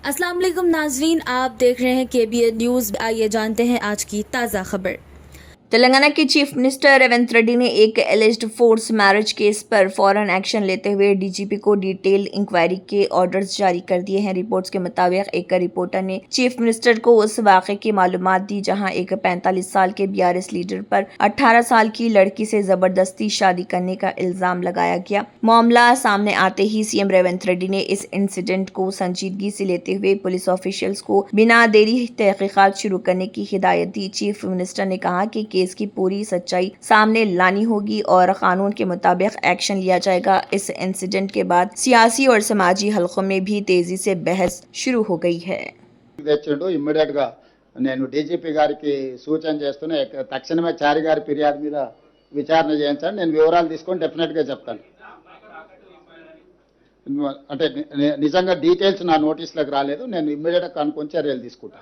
अस्सलाम वालेकुम नाजरीन, आप देख रहे हैं KBN न्यूज़। आइए जानते हैं आज की ताज़ा खबर। तेलंगाना के चीफ मिनिस्टर रेवंत रेड्डी ने एक एलिज्ड फोर्स मैरिज केस पर फौरन एक्शन लेते हुए डीजीपी को डिटेल इंक्वायरी के ऑर्डर्स जारी कर दिए हैं। रिपोर्ट्स के मुताबिक एक रिपोर्टर ने चीफ मिनिस्टर को उस वाक़े की मालूमात दी जहां एक 45 साल के BRS लीडर पर 18 साल की लड़की से जबरदस्ती शादी करने का इल्जाम लगाया गया। मामला सामने आते ही सीएम रेवंत रेड्डी ने इस इंसिडेंट को संजीदगी से लेते हुए पुलिस ऑफिशियल्स को बिना देरी तहकीकात शुरू करने की हिदायत दी। चीफ मिनिस्टर ने कहा कि केस की पूरी सच्चाई सामने लानी होगी और कानून के मुताबिक एक्शन लिया जाएगा। इस इंसिडेंट के बाद सियासी और समाजी हलकों में भी तेजी से बहस शुरू हो गई है। ఇమ్మీడియట్ గా నేను డీజీపీ గారికి సూచన చేస్తున్నా, తక్షణమే చారి గారి ఫిర్యాదు మీద విచారణ చేయించండి. నేను వివరాలు తీసుకొని డెఫినెట్ గా చెప్తాను. అంటే నిజంగా డీటెయిల్స్ నా నోటీసులకు రాలేదు. నేను ఇమ్మీడియట్ గా కనుక్కొని చర్యలు తీసుకుంటా.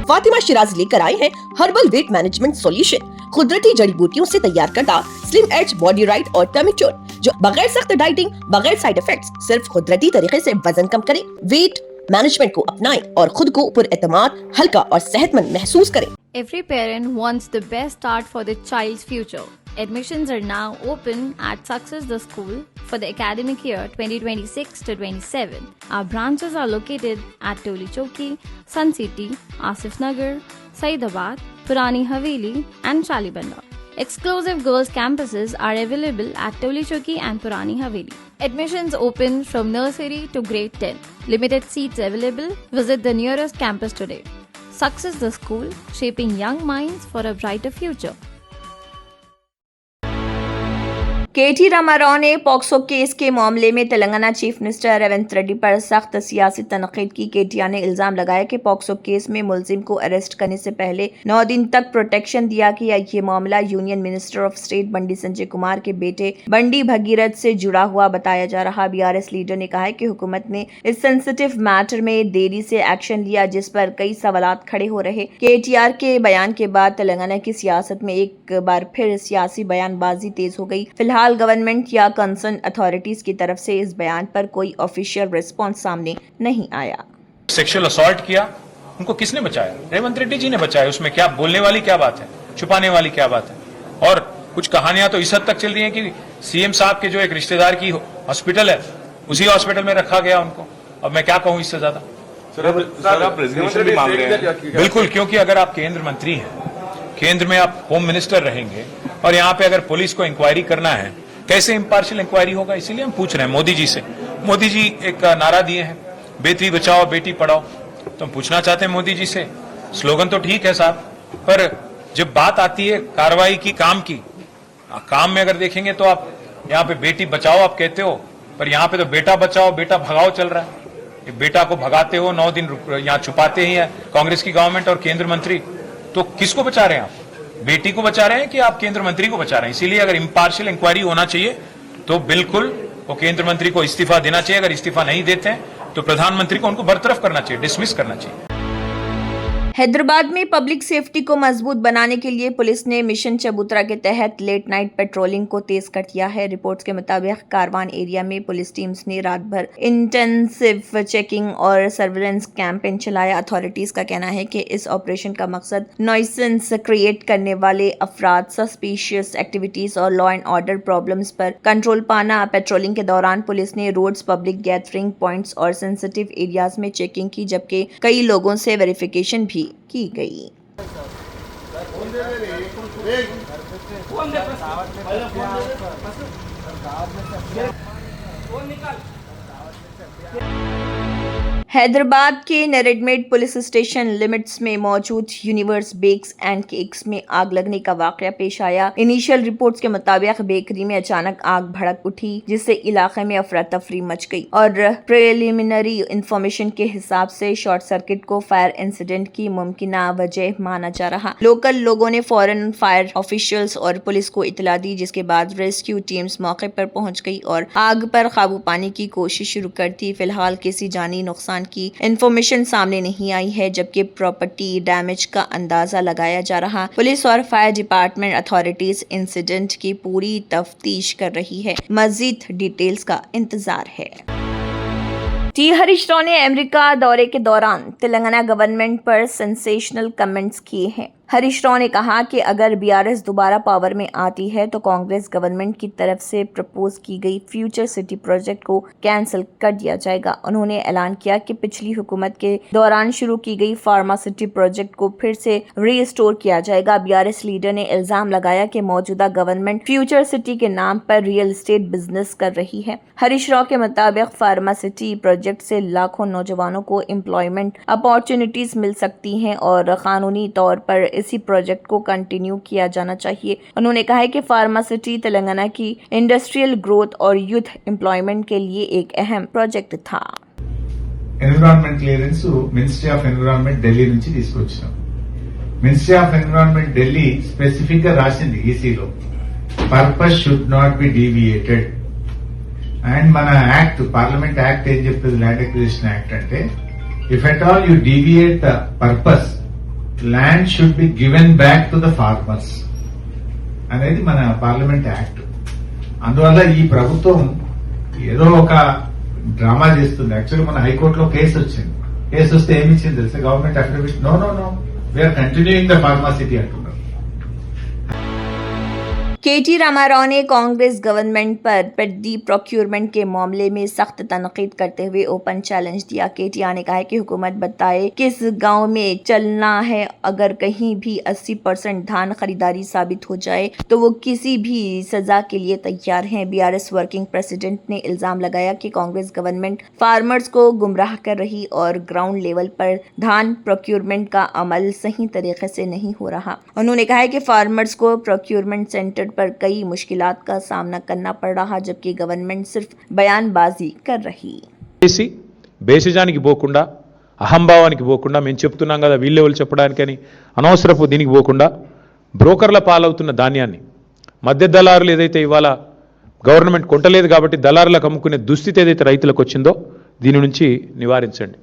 फातिमा शिराज लेकर आए हैं हर्बल वेट मैनेजमेंट सॉल्यूशन। कुदरती जड़ी बूटियों से तैयार करता स्लिम एज बॉडी राइट और टमिक क्योर, जो बगैर सख्त डाइटिंग, बगैर साइड इफेक्ट्स, सिर्फ कुदरती तरीके से वजन कम करे। वेट मैनेजमेंट को अपनाएं और खुद को पुरएतमाद, हल्का और सेहतमंद महसूस करें। Every parent wants the best start for their child's future. Admissions are now open at Success the School for the academic year 2026 to 27. Our branches are located at Toli Chowki, Sun City, Asif Nagar, Saidabad, Purani Haveli and Shalibanda. Exclusive girls campuses are available at Toli Chowki and Purani Haveli. Admissions open from nursery to grade 10. Limited seats available. Visit the nearest campus today. Success the School, shaping young minds for a brighter future. KT Rama Rao ने POCSO case के मामले में Telangana chief minister Revanth Reddy पर सख्त सियासी तनकीद की। KTR ने इल्जाम लगाया कि पॉक्सो केस में मुलजिम को अरेस्ट करने से पहले 9 दिन तक प्रोटेक्शन दिया गया। ये मामला union minister of state Bandi Sanjay Kumar के बेटे बंडी भगीरथ से जुड़ा हुआ बताया जा रहा। BRS लीडर ने कहा है कि हुकूमत ने इस सेंसिटिव मैटर में देरी से एक्शन लिया, जिस पर कई सवालात खड़े हो रहे। KTR के बयान के बाद तेलंगाना की सियासत में एक बार फिर सियासी बयानबाजी तेज हो गई। फिलहाल गवर्नमेंट या कंसर्न अथॉरिटीज की तरफ से इस बयान पर कोई ऑफिशियल रिस्पांस सामने नहीं आया। सेक्सुअल असॉल्ट किया, उनको किसने बचाया? रेवंत रेड्डी जी ने बचाया। उसमें क्या बोलने वाली क्या बात है, छुपाने वाली क्या बात है? और कुछ कहानियां तो इस हद तक चल रही हैं कि सीएम साहब के जो एक रिश्तेदार की हॉस्पिटल है, उसी हॉस्पिटल में रखा गया उनको। अब मैं क्या कहूं इससे ज्यादा? बिल्कुल, क्योंकि अगर आप केंद्र मंत्री हैं, केंद्र में आप होम मिनिस्टर रहेंगे और यहाँ पे अगर पुलिस को इंक्वायरी करना है, कैसे इम्पार्शियल इंक्वायरी होगा? इसीलिए हम पूछ रहे हैं मोदी जी से। मोदी जी एक नारा दिए हैं, बेटी बचाओ बेटी पढ़ाओ। तो हम पूछना चाहते हैं मोदी जी से, स्लोगन तो ठीक है साहब, पर जब बात आती है कार्रवाई की, काम की, काम में अगर देखेंगे तो आप यहाँ पे बेटी बचाओ आप कहते हो, पर यहाँ पे तो बेटा बचाओ बेटा भगाओ चल रहा है। ये बेटा को भगाते हो, 9 दिन यहाँ छुपाते ही है कांग्रेस की गवर्नमेंट और केंद्र मंत्री। तो किसको बचा रहे हैं आप? बेटी को बचा रहे हैं कि आप केंद्र मंत्री को बचा रहे हैं? इसीलिए अगर इम्पार्शियल इंक्वायरी होना चाहिए तो बिल्कुल वो केंद्र मंत्री को इस्तीफा देना चाहिए। अगर इस्तीफा नहीं देते हैं तो प्रधानमंत्री को उनको बरतरफ करना चाहिए, डिसमिस करना चाहिए। हैदराबाद में पब्लिक सेफ्टी को मजबूत बनाने के लिए पुलिस ने मिशन चबूतरा के तहत लेट नाइट पेट्रोलिंग को तेज कर दिया है। रिपोर्ट्स के मुताबिक कारवान एरिया में पुलिस टीम्स ने रात भर इंटेंसिव चेकिंग और सर्विलेंस कैंपेन चलाया। अथॉरिटीज का कहना है कि इस ऑपरेशन का मकसद नॉइसेंस क्रिएट करने वाले अफराद, सस्पिशियस एक्टिविटीज और लॉ एंड ऑर्डर प्रॉब्लम्स पर कंट्रोल पाना। पेट्रोलिंग के दौरान पुलिस ने रोड्स, पब्लिक गैदरिंग पॉइंट्स और सेंसिटिव एरियाज में चेकिंग की, जबकि कई लोगों से वेरिफिकेशन भी की गई। हैदराबाद के नरेडमेट पुलिस स्टेशन लिमिट्स में मौजूद यूनिवर्स बेक्स एंड केक्स में आग लगने का वाकया पेश आया। इनिशियल रिपोर्ट्स के मुताबिक बेकरी में अचानक आग भड़क उठी, जिससे इलाके में अफरा तफरी मच गई और प्रिलिमिनरी इंफॉर्मेशन के हिसाब से शॉर्ट सर्किट को फायर इंसिडेंट की मुमकिना वजह माना जा रहा। लोकल लोगों ने फौरन फायर ऑफिशियल्स और पुलिस को इतला दी, जिसके बाद रेस्क्यू टीम्स मौके पर पहुंच गई और आग पर काबू पाने की कोशिश शुरू कर दी। फिलहाल किसी जानी नुकसान की इंफॉर्मेशन सामने नहीं आई है, जबकि प्रॉपर्टी डैमेज का अंदाजा लगाया जा रहा। पुलिस और फायर डिपार्टमेंट अथॉरिटीज इंसिडेंट की पूरी तफ्तीश कर रही है। मजीद डिटेल्स का इंतजार है। जी हरीश राव ने अमेरिका दौरे के दौरान तेलंगाना गवर्नमेंट पर सेंसेशनल कमेंट्स किए हैं। हरीश राव ने कहा कि अगर बीआरएस दोबारा पावर में आती है तो कांग्रेस गवर्नमेंट की तरफ से प्रपोज की गई फ्यूचर सिटी प्रोजेक्ट को कैंसिल कर दिया जाएगा। उन्होंने ऐलान किया कि पिछली हुकूमत के दौरान शुरू की गई फार्मा सिटी प्रोजेक्ट को फिर से रीस्टोर किया जाएगा। बीआरएस लीडर ने इल्जाम लगाया कि मौजूदा गवर्नमेंट फ्यूचर सिटी के नाम पर रियल एस्टेट बिजनेस कर रही है। हरीश राव के मुताबिक फार्मा सिटी प्रोजेक्ट से लाखों नौजवानों को एम्प्लॉयमेंट अपॉर्चुनिटीज मिल सकती हैं और कानूनी तौर पर इसी प्रोजेक्ट को कंटिन्यू किया जाना चाहिए। उन्होंने कहा है कि फार्मा सिटी तेलंगाना की इंडस्ट्रियल ग्रोथ और यूथ एम्प्लॉयमेंट के लिए एक अहम प्रोजेक्ट था। Environment clearance ministry of environment Delhi నుంచి తీసుకొచ్చినాం. Ministry of environment Delhi specific గా రాసింది ఈసీలో, purpose should not be deviated. And మన యాక్ట్, పార్లమెంట్ యాక్ట్ ఏం చెప్తుంది, ల్యాండ్ అక్విజిషన్ యాక్ట్ అంటే if at all you deviate the purpose, land should be given back to the farmers అనేది మన parliament act. అందువల్ల ఈ ప్రభుత్వం ఏదో ఒక డ్రామా చేస్తుంది. యాక్చువల్లీ మన హైకోర్టులో కేసు వచ్చింది. కేసు వస్తే ఏమి ఇచ్చింది తెలుసా, government affidavit no we are continuing the pharma city అంటున్నారు. केटी रामाराव ने कांग्रेस गवर्नमेंट पर पेडी प्रोक्योरमेंट के मामले में सख्त तनकीद करते हुए ओपन चैलेंज दिया। केटीआर ने कहा है कि हुकूमत बताए किस गांव में चलना है, अगर कहीं भी 80% धान खरीदारी साबित हो जाए तो वो किसी भी सजा के लिए तैयार हैं। बीआरएस वर्किंग प्रेसिडेंट ने इल्जाम लगाया कि कांग्रेस गवर्नमेंट फार्मर्स को गुमराह कर रही और ग्राउंड लेवल पर धान प्रोक्योरमेंट का अमल सही तरीके से नहीं हो रहा। उन्होंने कहा है कि फार्मर्स को प्रोक्योरमेंट सेंटर पर कई मुश्किलात का सामना करना पड़ रहा, जबकि गवर्नमेंट सिर्फ बयानबाजी कर रही। చేసి బేసిజానికి పోకుండా, అహంభావానికి పోకుండా, మేము చెప్తున్నాం కదా వీళ్ళే వాళ్ళు చెప్పడానికని అనవసరపు దీనికి పోకుండా, బ్రోకర్ల పాలవుతున్న ధాన్యాన్ని మధ్య దళారులు ఏదైతే ఇవాళ గవర్నమెంట్ కొంటలేదు కాబట్టి దళారులకు అమ్ముకునే దుస్థితి ఏదైతే రైతులకు వచ్చిందో దీని నుంచి నివారించండి।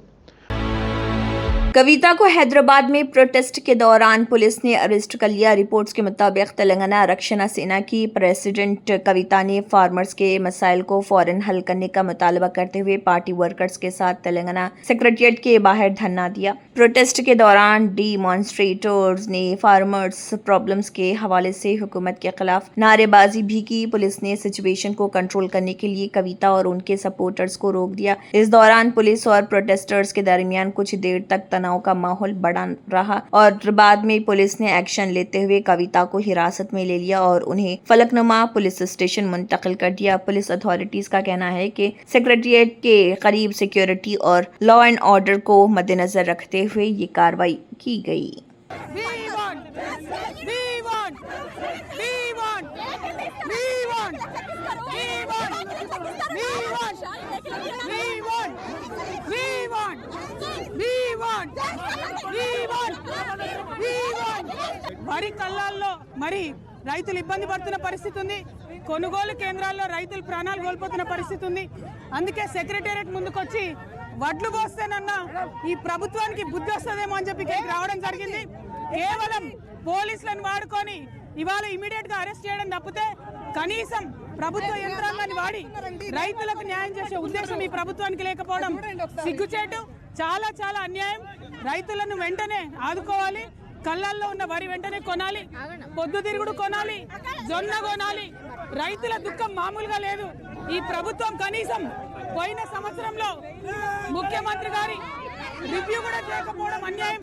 कविता को हैदराबाद में प्रोटेस्ट के दौरान पुलिस ने अरेस्ट कर लिया। रिपोर्ट्स के मुताबिक तेलंगाना रक्षणा सेना की प्रेसिडेंट कविता ने फार्मर्स के मसाइल को फौरन हल करने का मुतालबा करते हुए पार्टी वर्कर्स के साथ तेलंगाना सेक्रेटेरिएट के बाहर धरना दिया। प्रोटेस्ट के दौरान डिमॉन्स्ट्रेटर्स ने फार्मर्स प्रॉब्लम्स के हवाले से हुकूमत के खिलाफ नारेबाजी भी की। पुलिस ने सिचुएशन को कंट्रोल करने के लिए कविता और उनके सपोर्टर्स को रोक दिया। इस दौरान पुलिस और प्रोटेस्टर्स के दरमियान कुछ देर तक तनाव का माहौल बना रहा और बाद में पुलिस ने एक्शन लेते हुए कविता को हिरासत में ले लिया और उन्हें फलकनुमा पुलिस स्टेशन मुंतकिल कर दिया। पुलिस अथॉरिटीज का कहना है कि सेक्रेटेरिएट के करीब सिक्योरिटी और लॉ एंड ऑर्डर को मद्देनजर रखते हुए ये कार्रवाई की गई। వరి కల్లాల్లో మరి రైతులు ఇబ్బంది పడుతున్న పరిస్థితి ఉంది. కొనుగోలు కేంద్రాల్లో రైతులు ప్రాణాలు కోల్పోతున్న పరిస్థితి ఉంది. అందుకే సెక్రటేరియట్ ముందుకొచ్చి వడ్లు పోస్తేనన్నా ఈ ప్రభుత్వానికి బుద్ధి వస్తుందేమో అని చెప్పి ఇక్కడికి రావడం జరిగింది. కేవలం పోలీసులను వాడుకొని ఇవాళ ఇమీడియట్ గా అరెస్ట్ చేయడం తప్పితే కనీసం ప్రభుత్వ యంత్రాంగాన్ని వాడి రైతులకు న్యాయం చేసే ఉద్దేశం ఈ ప్రభుత్వానికి లేకపోవడం సిగ్గుచేటు, చాలా చాలా అన్యాయం. రైతులను వెంటనే ఆదుకోవాలి. కళ్ళల్లో ఉన్న వరి వెంటనే కొనాలి, పొద్దుతిరుగుడు కొనాలి, జొన్న కొనాలి. రైతుల దుఃఖం మామూలుగా లేదు. ఈ ప్రభుత్వం కనీసం పోయిన సంవత్సరంలో ముఖ్యమంత్రి గారి రివ్యూ కూడా చేయకపోవడం అన్యాయం.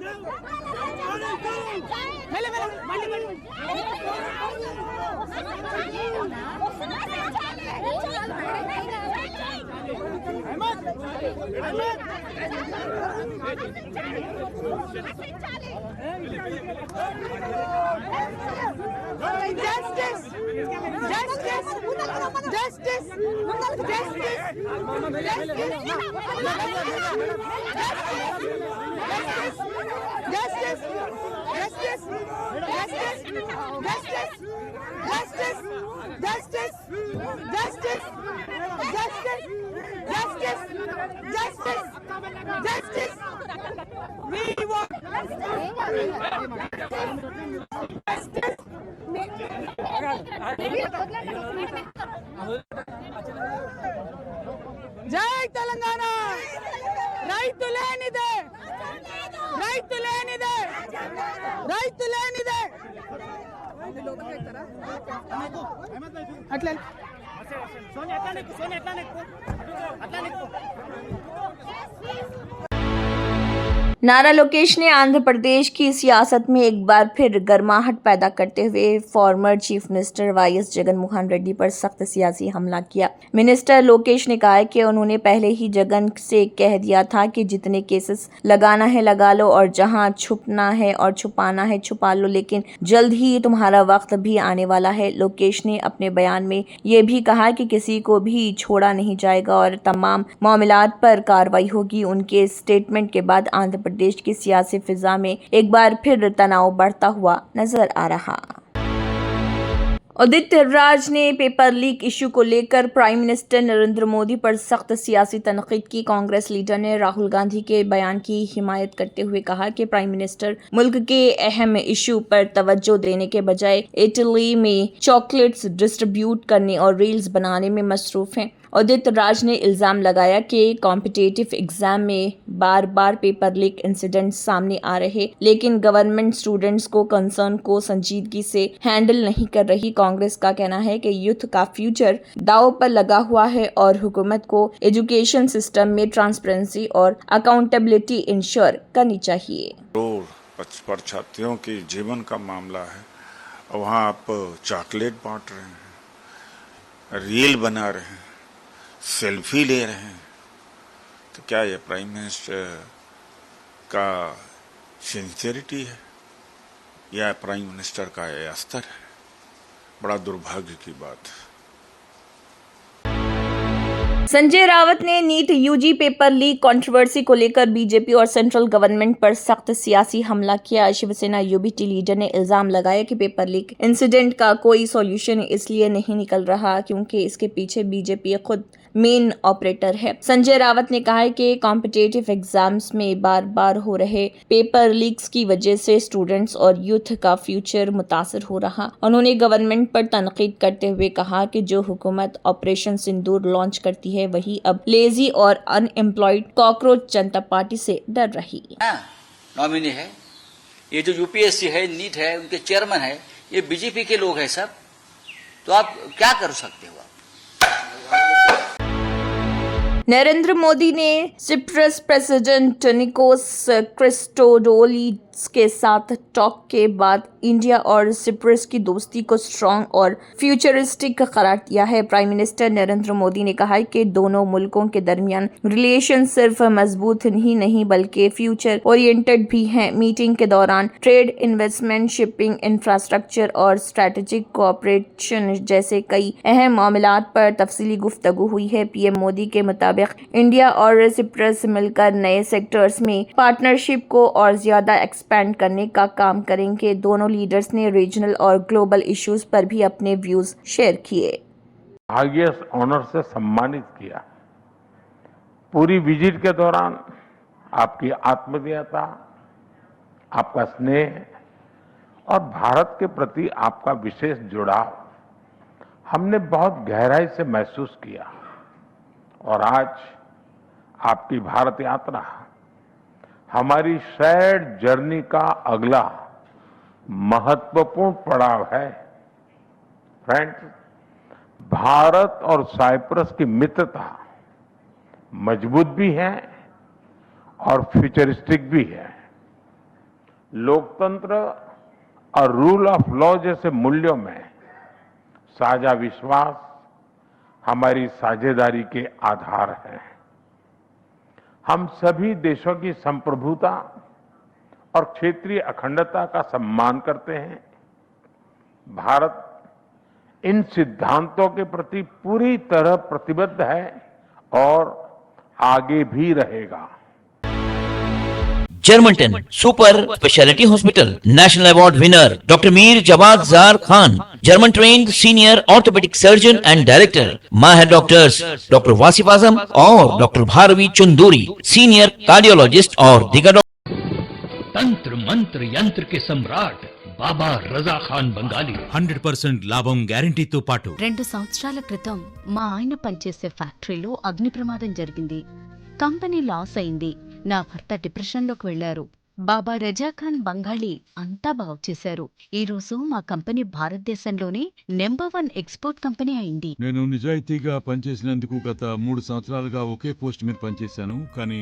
Justice! Justice! Justice! Justice! We want జై తెలంగాణ. రైతు లేనిదే రైతు లేనిదే రైతు లేనిదే అట్లా नारा लोकेश ने आंध्र प्रदेश की सियासत में एक बार फिर गर्माहट पैदा करते हुए former chief minister YS Jaganmohan Reddy पर सख्त सियासी हमला किया। मिनिस्टर लोकेश ने कहा कि उन्होंने पहले ही जगन से कह दिया था कि जितने केसेस लगाना है लगा लो और जहां छुपना है और छुपाना है छुपा लो, लेकिन जल्द ही तुम्हारा वक्त भी आने वाला है। लोकेश ने अपने बयान में ये भी कहा कि किसी को भी छोड़ा नहीं जाएगा और तमाम मामलात पर कार्रवाई होगी। उनके स्टेटमेंट के बाद आंध्र प्रदेश की सियासी फिजा में एक बार फिर तनाव बढ़ता हुआ नजर आ रहा। उदित राज ने पेपर लीक इशू को लेकर प्राइम मिनिस्टर नरेंद्र मोदी पर सख्त सियासी तनकीद की। कांग्रेस लीडर ने राहुल गांधी के बयान की हिमायत करते हुए कहा कि प्राइम मिनिस्टर मुल्क के अहम इशू पर तवज्जो देने के बजाय इटली में चॉकलेट्स डिस्ट्रीब्यूट करने और रील्स बनाने में मसरूफ हैं। उदित राज ने इल्जाम लगाया कि कॉम्पिटिटिव एग्जाम में बार बार पेपर लीक इंसिडेंट सामने आ रहे, लेकिन गवर्नमेंट स्टूडेंट्स को कंसर्न को संजीदगी से हैंडल नहीं कर रही। कांग्रेस का कहना है कि यूथ का फ्यूचर दांव पर लगा हुआ है और हुकूमत को एजुकेशन सिस्टम में ट्रांसपेरेंसी और अकाउंटेबिलिटी इंश्योर करनी चाहिए। छात्रों के जीवन का मामला है, वहाँ आप चॉकलेट बांट रहे हैं, रील बना रहे हैं, सेल्फी ले रहे हैं, तो क्या ये प्राइम मिनिस्टर का सिंसियरिटी है या प्राइम मिनिस्टर का ये अस्तर है? बड़ा दुर्भाग्य की बात है। संजय रावत ने NEET UG paper leak controversy को लेकर बीजेपी और सेंट्रल गवर्नमेंट पर सख्त सियासी हमला किया। शिवसेना यूबीटी लीडर ने इल्जाम लगाया कि पेपर लीक इंसिडेंट का कोई सॉल्यूशन इसलिए नहीं निकल रहा क्योंकि इसके पीछे बीजेपी खुद मेन ऑपरेटर है। संजय रावत ने कहा है कि कॉम्पिटिटिव एग्जाम्स में बार बार हो रहे पेपर लीक्स की वजह से स्टूडेंट्स और यूथ का फ्यूचर मुतासर हो रहा। उन्होंने गवर्नमेंट पर तनकीद करते हुए कहा कि जो हुकूमत ऑपरेशन सिंदूर लॉन्च करती है वही अब लेजी और अनएम्प्लॉयड कॉकरोच जनता पार्टी से डर रही। नॉमिनी है, ये जो यूपीएससी है, नीट है, उनके चेयरमैन है, ये बीजेपी के लोग हैं सब, तो आप क्या कर सकते हो? नरेंद्र मोदी ने सिप्रस प्रेसिडेंट निकोस क्रिस्टोडोलिस के साथ टॉक के बाद इंडिया और सिप्रस की दोस्ती को स्ट्रॉन्ग और फ्यूचरिस्टिक करार दिया है। प्राइम मिनिस्टर नरेंद्र मोदी ने कहा है कि दोनों मुल्कों के दरमियान रिलेशन सिर्फ मजबूत ही नहीं बल्कि फ्यूचर ओरिएंटेड भी हैं। मीटिंग के दौरान ट्रेड, इन्वेस्टमेंट, शिपिंग, इंफ्रास्ट्रक्चर और स्ट्रेटेजिक कोऑपरेशन जैसे कई अहम मामलात पर तफसीली गुफ्तगू हुई है। पीएम मोदी के मुताबिक इंडिया और सिप्रस मिलकर नए सेक्टर्स में पार्टनरशिप को और ज्यादा एक्सपेंड करने का काम करेंगे। दोनों लीडर्स ने रीजनल और ग्लोबल इश्यूज पर भी अपने व्यूज शेयर किए। हाईएस्ट ऑनर से सम्मानित किया। पूरी विजिट के दौरान आपकी आत्मीयता, आपका स्नेह और भारत के प्रति आपका विशेष जुड़ाव हमने बहुत गहराई से महसूस किया और आज आपकी भारत यात्रा हमारी शेयर्ड जर्नी का अगला महत्वपूर्ण पड़ाव है। फ्रेंड्स, भारत और साइप्रस की मित्रता मजबूत भी है और फ्यूचरिस्टिक भी है। लोकतंत्र और रूल ऑफ लॉ जैसे मूल्यों में साझा विश्वास हमारी साझेदारी के आधार है। हम सभी देशों की संप्रभुता और क्षेत्रीय अखंडता का सम्मान करते हैं। भारत इन सिद्धांतों के प्रति पूरी तरह प्रतिबद्ध है और आगे भी रहेगा। जर्मनटन super speciality hospital national award winner doctor Mir Jawad Zar Khan, German trained senior orthopaedic surgeon and director, माहिर डॉक्टर्स डॉक्टर वासिफ आजम और doctor Bharvi Chanduri, senior cardiologist और दीगर तंत्र मंत्र यंत्र के सम्राट బాబా రజా ఖాన్ బంగాలి 100% లాభం గ్యారెంటీతో పాటు 2 సంవత్సరాల క్రితం మా ఆయన పనిచేసే ఫ్యాక్టరీలో అగ్ని ప్రమాదం జరిగింది. కంపెనీ లాస్ అయింది. నా భర్త డిప్రెషన్లోకి వెళ్లారు. బాబా రజాఖాన్ బంగాళీ అంతా బాగు చేశారు. ఈ రోజు మా కంపెనీ భారతదేశంలోనే #1 ఎక్స్పోర్ట్ కంపెనీ అయింది. నేను నిజాయితీగా పనిచేసినందుకు గత 3 సంవత్సరాలుగా ఒకే పోస్ట్ మీద పనిచేశాను. కానీ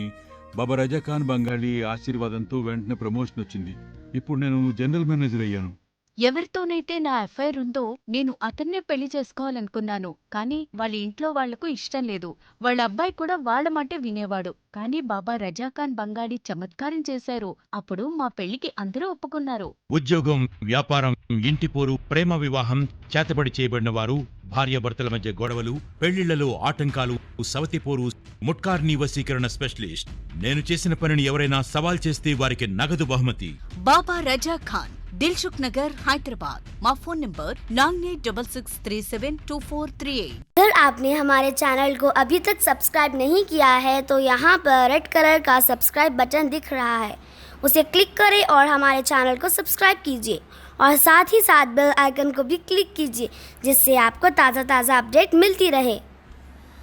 బాబా రజాఖాన్ బంగాళీ ఆశీర్వాదంతో వెంటనే ప్రమోషన్ వచ్చింది. ఇప్పుడు నేను జనరల్ మేనేజర్ అయ్యాను. ఎవరితోనైతే నా ఎఫ్ఐఆర్ ఉందో నేను అతన్నే పెళ్లి చేసుకోవాలనుకున్నాను. కానీ వాళ్ళ ఇంట్లో వాళ్లకు ఇష్టం లేదు. వాళ్ళ అబ్బాయి కూడా వాళ్ళ మాటే వినేవాడు. కానీ బాబా రజాఖాన్ బంగాళీ చమత్కారం చేశారు. అప్పుడు మా పెళ్లికి అందరూ ఒప్పుకున్నారు. ఉద్యోగం, వ్యాపారం, ఇంటి పోరు, ప్రేమ వివాహం, చేతబడి చేయబడిన వారు, భార్యాభర్తల మధ్య గొడవలు, పెళ్లిళ్లలో ఆటంకాలు, సవతిపోరు, ముట్కార్ని వశీకరణ స్పెషలిస్ట్. నేను చేసిన పనిని ఎవరైనా సవాల్ చేస్తే వారికి నగదు బహుమతి. బాబా రజాఖాన్, दिलसुख नगर, हैदराबाद। माँ फोन नंबर 9866372438। अगर आपने हमारे चैनल को अभी तक सब्सक्राइब नहीं किया है तो यहाँ पर रेड कलर का सब्सक्राइब बटन दिख रहा है, उसे क्लिक करें और हमारे चैनल को सब्सक्राइब कीजिए और साथ ही साथ बेल आइकन को भी क्लिक कीजिए, जिससे आपको ताज़ा अपडेट मिलती रहे।